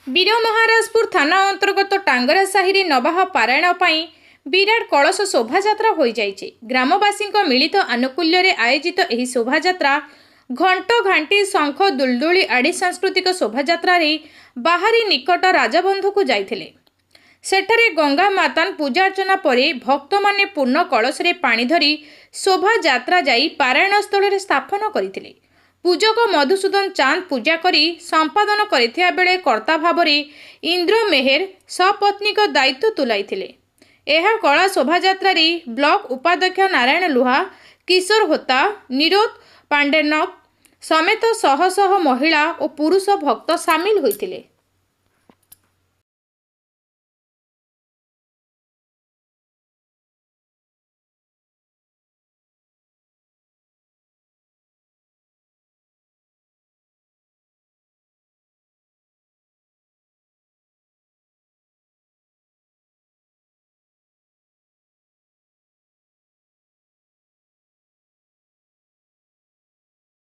वीर महाराजपुर थाना अंतर्गत टांगरा साहि नवाह पारायण पर विराट कलश शोभायात्रा हो जाइए। ग्रामवासी मिलित आनुकूल्य आयोजित यह शोभायात्रा घंट घाटी शंख दुलदुली आदि सांस्कृतिक शोभायात्रा बाहरी निकट राजबंधु को जाइथिले। सेठारे गंगा मातान पूजार्चना पर भक्त माने पूर्ण कलश रे पानी धरी शोभायात्रा जाई पारायण स्थल स्थापन करथिले। पूजक मधुसूदन चांद पूजा करी संपादन करिथिया बेले कर्ता भावरे इंद्र मेहर सपत्नीक दायित्व तुलाइथिले। एहा कला शोभायात्रा ब्लॉक उपाध्यक्ष नारायण लुहा, किशोर होता, निरोध पांडेनक समेत शह शह महिला और पुरुष भक्त सामिल होइथिले।